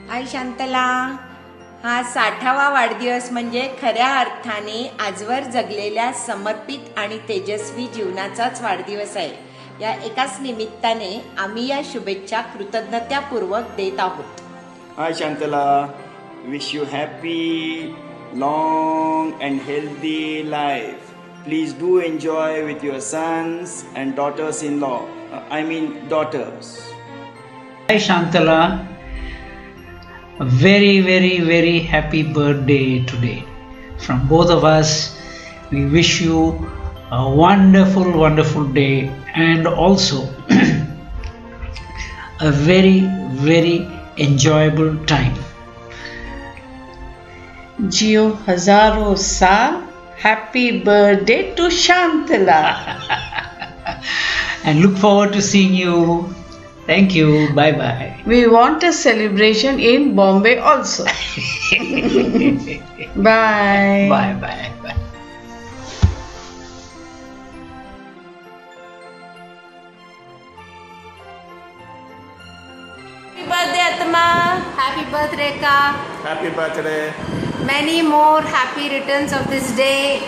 हाय शांतला, हा 60वा वाढदिवस म्हणजे खऱ्या अर्थाने आजवर जगलेल्या समर्पित आणि तेजस्वी जीवनाचाच वाढदिवस आहे. या एकाच निमित्ताने आम्ही या शुभेच्छा कृतज्ञतापूर्वक देत आहोत. Hi Shantala, wish you happy, long and healthy life. Please do enjoy with your sons and daughters-in-law. I mean daughters. Hi Shantala, a very happy birthday today. From both of us, we wish you a wonderful day and also a very enjoyable time. जियो हजारों साल. Happy birthday to Shantala. And look forward to seeing you. Thank you. Bye bye. We want a celebration in Bombay also. Bye. Bye. Happy birthday Atma. Happy birthday Ka. Happy birthday. Many more happy returns of this day.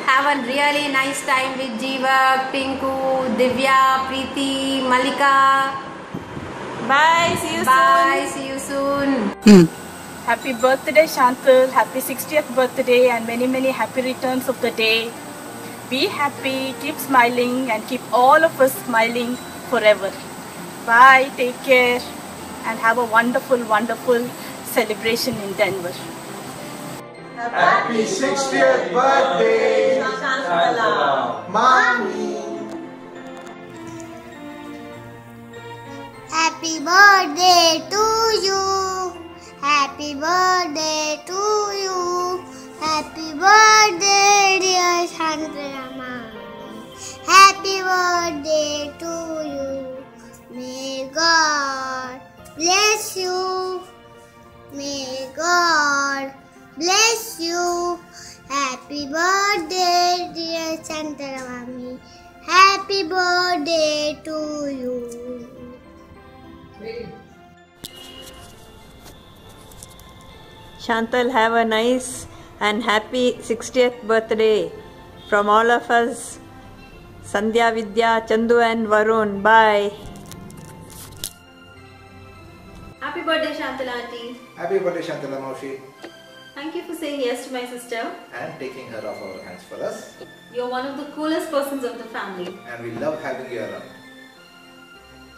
Have a really nice time with Jeevak, Pinku, Divya, Preeti, Malika. Bye. See you soon. Bye. See you soon. Happy birthday Shantal. Happy 60th birthday and many happy returns of the day. Be happy. Keep smiling and keep all of us smiling forever. Bye. Take care and have a wonderful celebration in Denver. Happy 60th birthday, Shantala. Mommy. Happy birthday to you. Happy birthday to you. Happy birthday, dear Shantala Mommy. Happy birthday to you. May God bless you. May God bless you. Happy birthday, dear Shantala Mommy. Happy birthday to you. Shantal, have a nice and happy 60th birthday from all of us. Sandhya, Vidya, Chandu and Varun. Bye. Happy birthday Shantala auntie. Happy birthday, Shantala Maushi. Thank you for saying yes to my sister. And taking her off our hands for us. You're one of the coolest persons of the family. And we love having you around.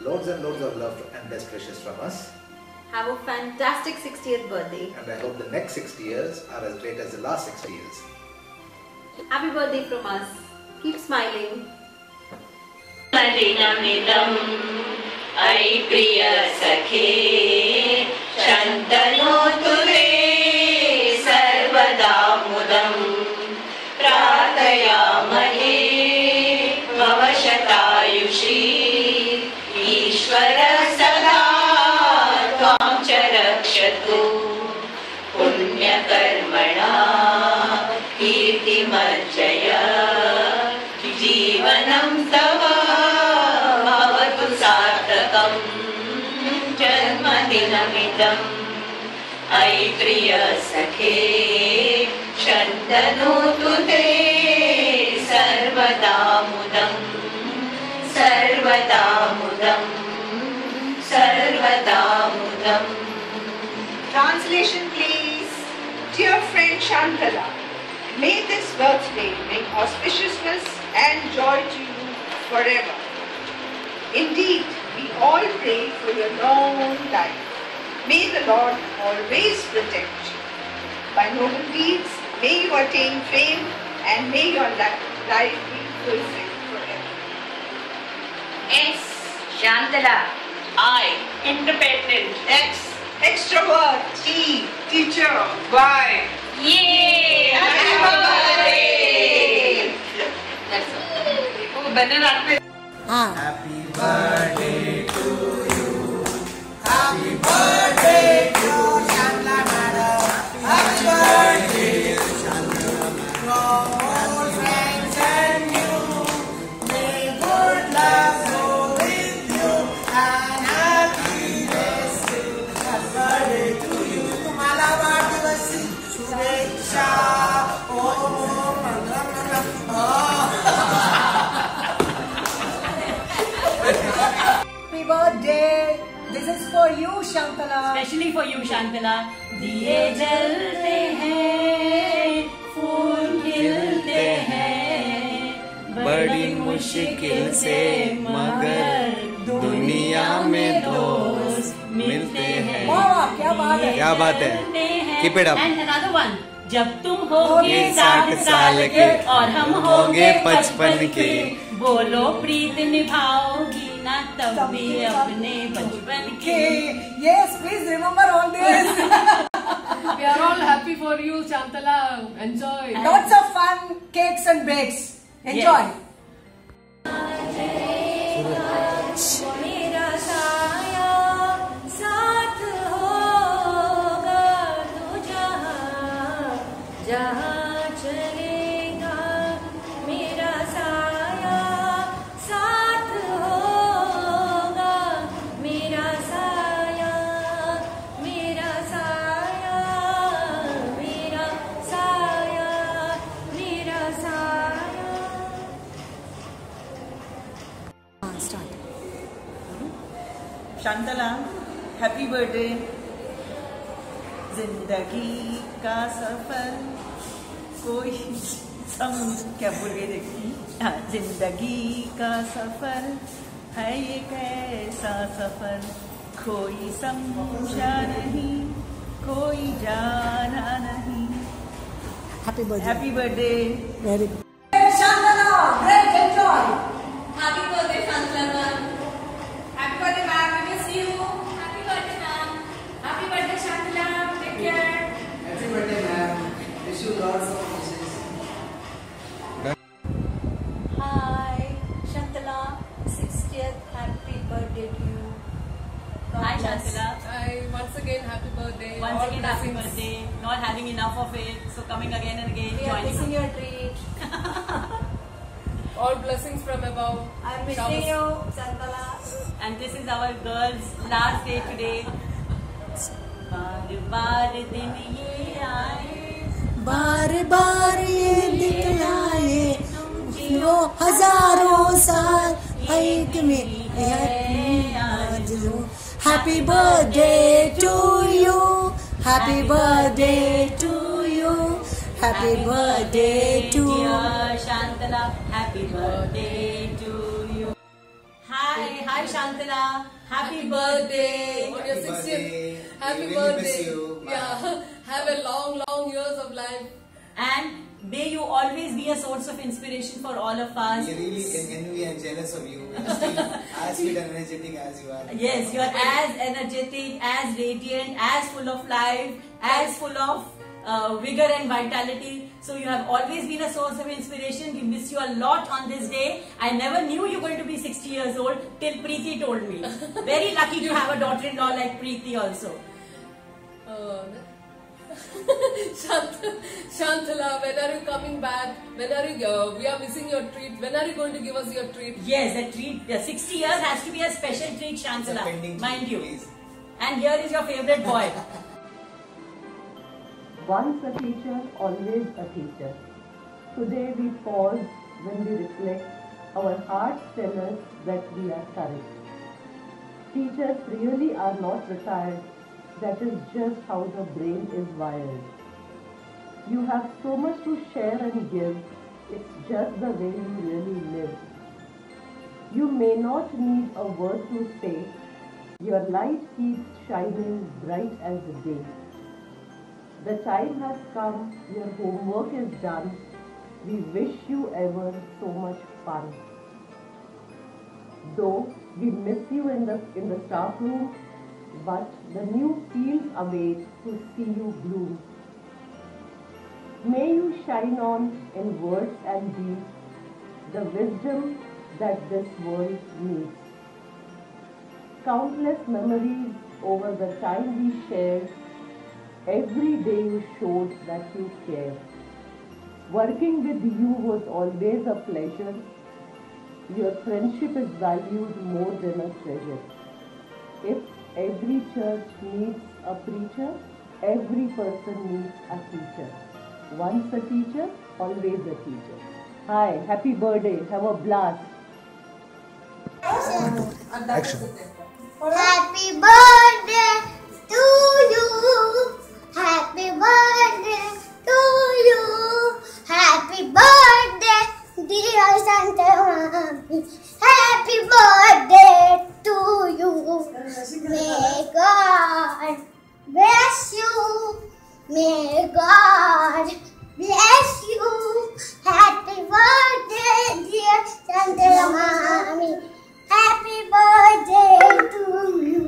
Loads and loads of love and best wishes from us. Have a fantastic 60th birthday. And I hope the next 60 years are as great as the last 60 years. Happy birthday from us. Keep smiling. Madinamidam ai priya sakhe Shantanotu te sarvada mudam pratayamahe bhavashatayushi Ishvara sada tvam cha rakshatu punyakarmana kirtimarjaya जीवनं तव भवतु सार्थकं जन्मदिनमिदम् अयि प्रिय सखे शन्तनोतु ते सर्वदा मुदं Translation please. Dear friend Shantala, may this birthday bring auspiciousness and joy to you forever. Indeed, we all pray for your long life. May the Lord always protect you. By noble deeds, may you attain fame and may your life be fulfilled forever. S. Shantala. I. Independent. X. Extrovert. T. Teacher. Y. Yay! Happy birthday! That's all. Oh, banana. Happy birthday to you. Happy birthday to Shantala Madam. Happy birthday to Shantala Madam. From all friends and you, may good luck go with you and happiness. Happy birthday to you. This is for you, Shantala. Especially for you, Shantala. दिए जलते हैं, फूल खिलते हैं, बड़ी मुश्किल से मगर दुनिया में दोस्त मिलते हैं। वाह, क्या बात है! क्या बात है! Keep it up. And another one. जब तुम होगे 60 साल के और हम होगे 55 के, बोलो प्रीत निभाओगी ना तब भी अपने बचपन के। Yes, please remember all this. We are all happy for you, Shantala. Enjoy. Lots of fun, cakes and bakes. Enjoy. मेरा साया साथ होगा तो जहाँ चलेगा, मेरा साया साथ होगा, मेरा साया, मेरा साया, मेरा साया, मेरा साया। शांतला, हैप्पी बर्थडे। जिंदगी का सफर कोई क्या भूल गई देखी। हाँ, जिंदगी का सफर है ये कैसा सफर, कोई समझा नहीं, कोई जाना नहीं। Happy birthday. Happy birthday. Very good. Shantala, great, enjoy. Happy birthday, Shantala. Happy birthday, ma'am. We miss you. Happy birthday, ma'am. Happy birthday, Shantala. Take care. Happy birthday, ma'am. Wish you lots of wishes. Hi, Shantala. 60th happy birthday to you. God Hi, bless. Shantala. Hi, once again, happy birthday. Once All again, happy blessings. birthday. Not having enough of it, so coming again and again. We are joining missing us. your treat. All blessings from above. I'm missing you, Shantala. And this is our girls' last day today. बार बार दिन ये आए, बार बार ये दिखलाए, वो हजारों साल एक में आज हो। Happy birthday to you, happy birthday to you, happy birthday to dear Shantala, happy birthday to you. Hi Shantala, happy birthday. On your 60th. Happy birthday. Yeah, have a long years of life. And may you always be a source of inspiration for all of us. We really envy and jealous of you. You're still as fit and energetic as you are. Yes, you are as energetic, as radiant, as full of life, as full of vigor and vitality. So you have always been a source of inspiration. We miss you a lot on this day. I never knew you were going to be 60 years old till Preeti told me. Very lucky to have a daughter-in-law like Preeti also. Shantala, when are you coming back? When are you? We are missing your treat. When are you going to give us your treat? Yes, the treat. The 60 years has to be a special treat, Shantala. Mind you. Please. And here is your favorite boy. Once a teacher, always a teacher. Today we pause when we reflect. Our hearts tell us that we are correct. Teachers really are not retired. That is just how the brain is wired. You have so much to share and give. It's just the way you really live. You may not need a word to say. Your light keeps shining bright as the day. The time has come, your homework is done. We wish you ever so much fun. Though we miss you in the staff room, but the new fields await to see you bloom. May you shine on in words and deeds, the wisdom that this world needs. Countless memories over the time we shared. Every day you showed that you care. Working with you was always a pleasure. Your friendship is valued more than a treasure. If every church needs a preacher, every person needs a teacher. Once a teacher, always a teacher. Hi, happy birthday. Have a blast. Action. Happy birthday to you. Happy birthday to you. Happy birthday, dear Santa Mami. Happy birthday to you. May God bless you. May God bless you. Happy birthday, dear Santa Mami. Happy birthday to you.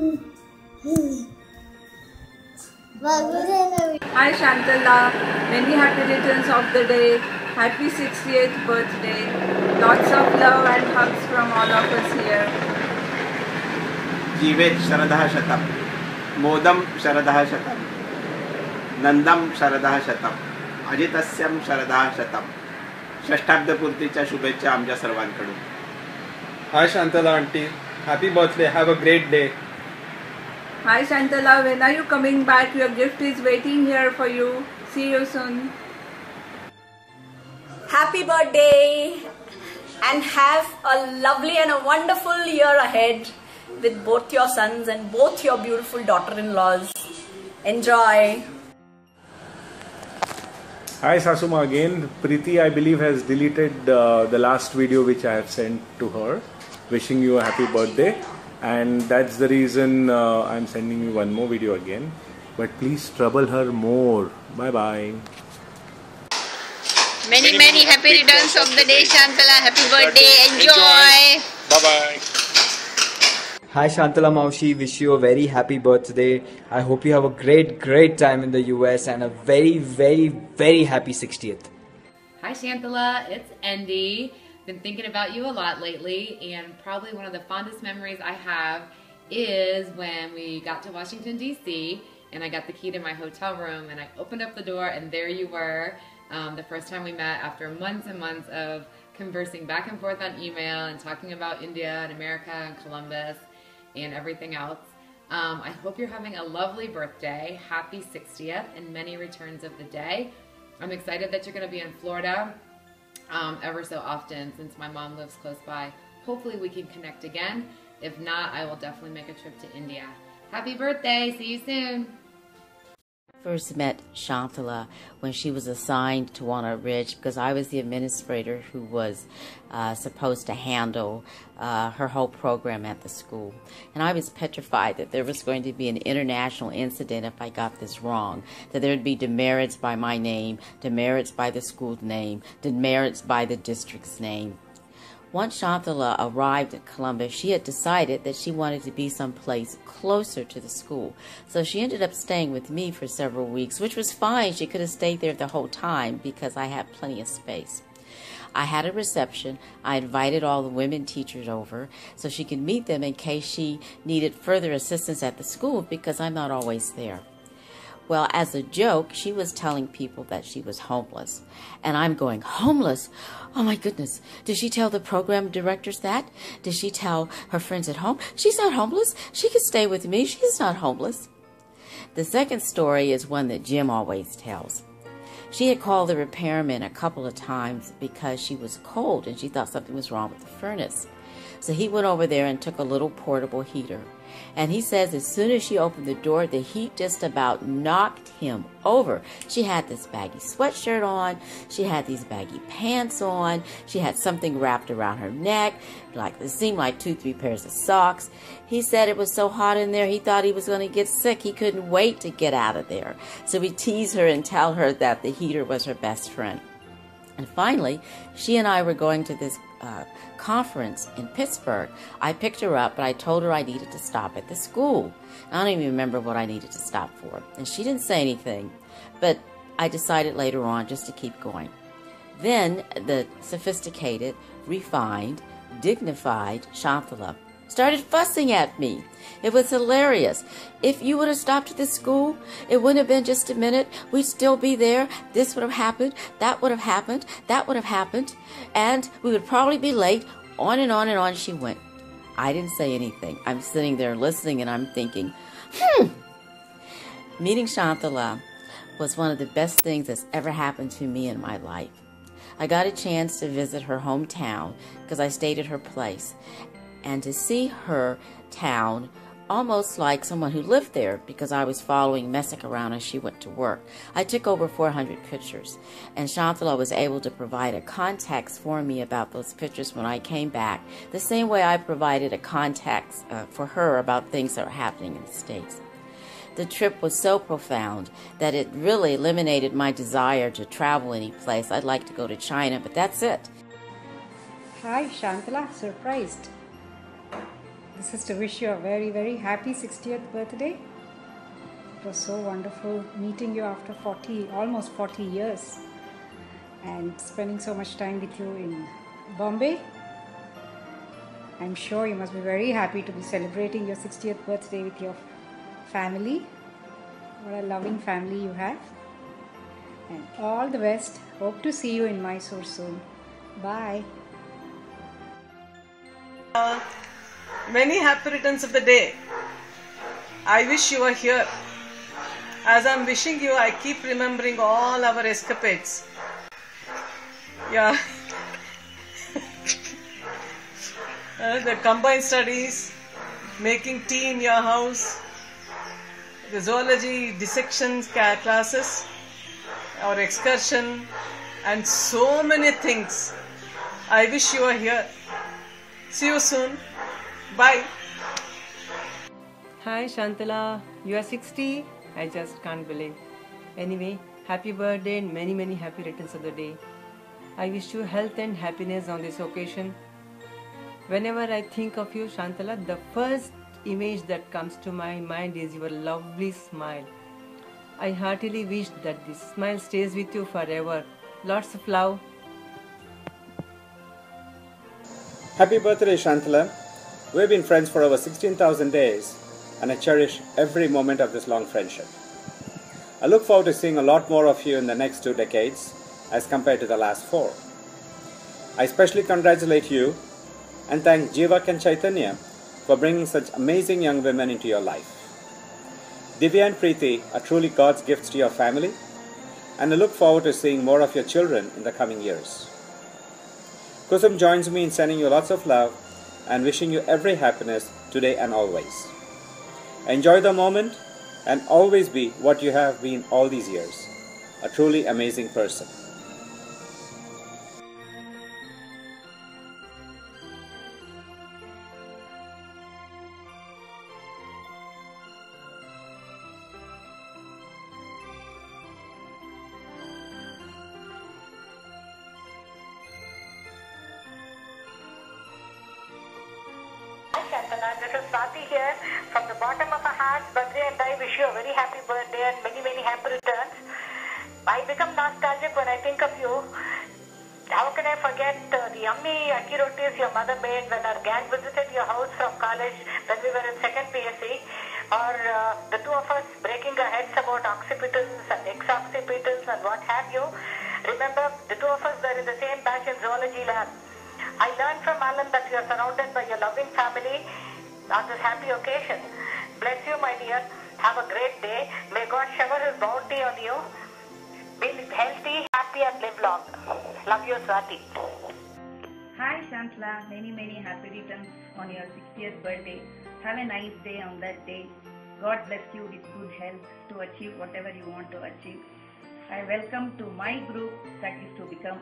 Hi Shantala, many happy returns of the day. Happy 60th birthday. Lots of love and hugs from all of us here. जीवेत शरदः शतम्, मोदं शरदः शतम्, नंदं शरदः शतम्, अजितस्यं शरदः शतम्. षष्ठाब्दपूर्तीच्या शुभेच्छा आमच्या सर्वांकडून. Hi Shantala auntie, happy birthday, have a great day. Hi Shantala, when are you coming back? Your gift is waiting here for you. See you soon. Happy birthday and have a lovely and a wonderful year ahead with both your sons and both your beautiful daughter-in-laws. Enjoy. Hi Sasuma again. Preeti, I believe, has deleted the last video which I have sent to her, wishing you a happy birthday, and that's the reason I'm sending you one more video again. But please trouble her more. Bye bye. Many happy returns of the day, Shantala. Happy birthday. Enjoy. Bye bye. Hi Shantala Maushi, wish you a very happy birthday. I hope you have a great time in the US and a very happy 60th. Hi Shantala, it's Endy. Been thinking about you a lot lately, and probably one of the fondest memories I have is when we got to Washington DC and I got the key to my hotel room and I opened up the door and there you were, the first time we met after months and months of conversing back and forth on email and talking about India and America and Columbus and everything else. I hope you're having a lovely birthday. Happy 60th and many returns of the day. I'm excited that you're going to be in Florida ever so often since my mom lives close by. Hopefully we can connect again. If not, I will definitely make a trip to India. Happy birthday. See you soon. First met Shantala when she was assigned to Walnut Ridge because I was the administrator who was supposed to handle her whole program at the school. And I was petrified that there was going to be an international incident if I got this wrong, that there would be demerits by my name, demerits by the school's name, demerits by the district's name. Once Shantala arrived at Columbus, she had decided that she wanted to be someplace closer to the school. So she ended up staying with me for several weeks, which was fine. She could have stayed there the whole time because I had plenty of space. I had a reception. I invited all the women teachers over so she could meet them in case she needed further assistance at the school because I'm not always there. Well, as a joke, she was telling people that she was homeless. And I'm going, homeless? Oh my goodness. Did she tell the program directors that? Did she tell her friends at home? She's not homeless. She can stay with me. She's not homeless. The second story is one that Jim always tells. She had called the repairman a couple of times because she was cold and she thought something was wrong with the furnace. So he went over there and took a little portable heater. And he says as soon as she opened the door, the heat just about knocked him over. She had this baggy sweatshirt on. She had these baggy pants on. She had something wrapped around her neck. It seemed like 2-3 pairs of socks. He said it was so hot in there, he thought he was going to get sick. He couldn't wait to get out of there. So we tease her and tell her that the heater was her best friend. And finally, she and I were going to this conference in Pittsburgh. I picked her up, but I told her I needed to stop at the school. I don't even remember what I needed to stop for. And she didn't say anything, but I decided later on just to keep going. Then the sophisticated, refined, dignified Shantala started fussing at me. It was hilarious. If you would have stopped at the school, it wouldn't have been just a minute. We'd still be there. This would have happened. That would have happened. That would have happened. And we would probably be late. On and on and on she went. I didn't say anything. I'm sitting there listening and I'm thinking, Meeting Shantala was one of the best things that's ever happened to me in my life. I got a chance to visit her hometown because I stayed at her place. And to see her town almost like someone who lived there because I was following Messick around as she went to work. I took over 400 pictures, and Shantala was able to provide a context for me about those pictures when I came back, the same way I provided a context for her about things that are happening in the States. The trip was so profound that it really eliminated my desire to travel any place. I'd like to go to China, but that's it. Hi, Shantala, surprised. This is to wish you a very, very happy 60th birthday. It was so wonderful meeting you after almost 40 years and spending so much time with you in Bombay. I'm sure you must be very happy to be celebrating your 60th birthday with your family. What a loving family you have. And all the best. Hope to see you in Mysore soon. Bye. Many happy returns of the day. I wish you were here. As I'm wishing you, I keep remembering all our escapades. Yeah. The combined studies, making tea in your house, the zoology dissection classes, our excursion, and so many things. I wish you were here. See you soon. Bye. Hi Shantala, you are 60? I just can't believe. Anyway, happy birthday and many, many happy returns of the day. I wish you health and happiness on this occasion. Whenever I think of you, Shantala, the first image that comes to my mind is your lovely smile. I heartily wish that this smile stays with you forever. Lots of love. Happy birthday, Shantala. We've been friends for over 16,000 days, and I cherish every moment of this long friendship. I look forward to seeing a lot more of you in the next 2 decades as compared to the last 4. I especially congratulate you and thank Jivak and Chaitanya for bringing such amazing young women into your life. Divya and Preeti are truly God's gifts to your family, and I look forward to seeing more of your children in the coming years. Kusum joins me in sending you lots of love and wishing you every happiness today and always. Enjoy the moment and always be what you have been all these years, a truly amazing person. This is Swati here. From the bottom of our hearts, Badri and I wish you a very happy birthday and many, many happy returns. I become nostalgic when I think of you. How can I forget the yummy akki rotis your mother made when our gang visited your house from college when we were in 2nd PSC, or the two of us breaking our heads about occipitals and ex-occipitals and what have you. Remember, the two of us were in the same batch in zoology lab. I learned from Alan that you are surrounded by your loving family on this happy occasion. Bless you, my dear. Have a great day. May God shower His bounty on you. Be healthy, happy, and live long. Love you, Swati. Hi, Shantala. Many, many happy returns on your 60th birthday. Have a nice day on that day. God bless you with good health to achieve whatever you want to achieve. I welcome to my group that is to become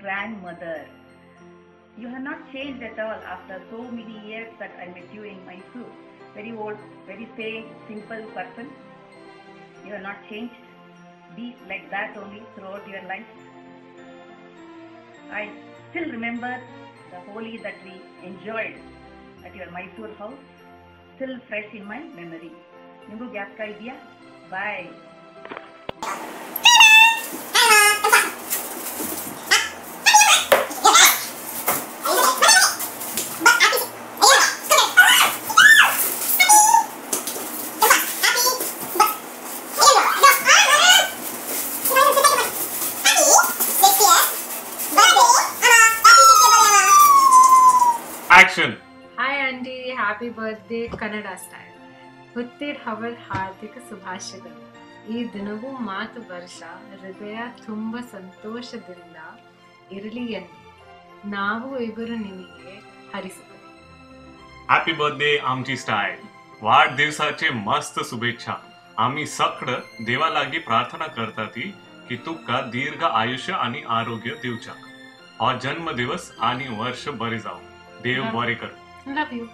grandmother. You have not changed at all after so many years that I met you in Mysore. Very old, very same, simple person. You have not changed. Be like that only throughout your life. I still remember the Holi that we enjoyed at your Mysore house. Still fresh in my memory. Nimbu gyapka idya? Bye. Action! Hi Auntie, happy birthday Kannada style. ಹುಟ್ಟಿದ ಹವಲ್ ಹಾರ್ದಿಕ ಶುಭಾಶಯಗಳು. ಈ ದಿನವೂ ಮಾತು ವರ್ಷ ಹೃದಯ ತುಂಬ ಸಂತೋಷದಿಂದ ಇರಲಿ ಎಂದು ನಾವು ಇಬ್ಬರು ನಿಮಗೆ ಹರಿಸುತ್ತೇವೆ. हॅपी बर्थडे आमची स्टाईल. वाढदिवसाचे मस्त शुभेच्छा. आम्ही सगळं देवा लागी प्रार्थना करतात की तुका दीर्घ आयुष्य आणि आरोग्य दिवचाक. हा जन्मदिवस आणि वर्ष बरे जाऊ. देव बरे कर. Love you.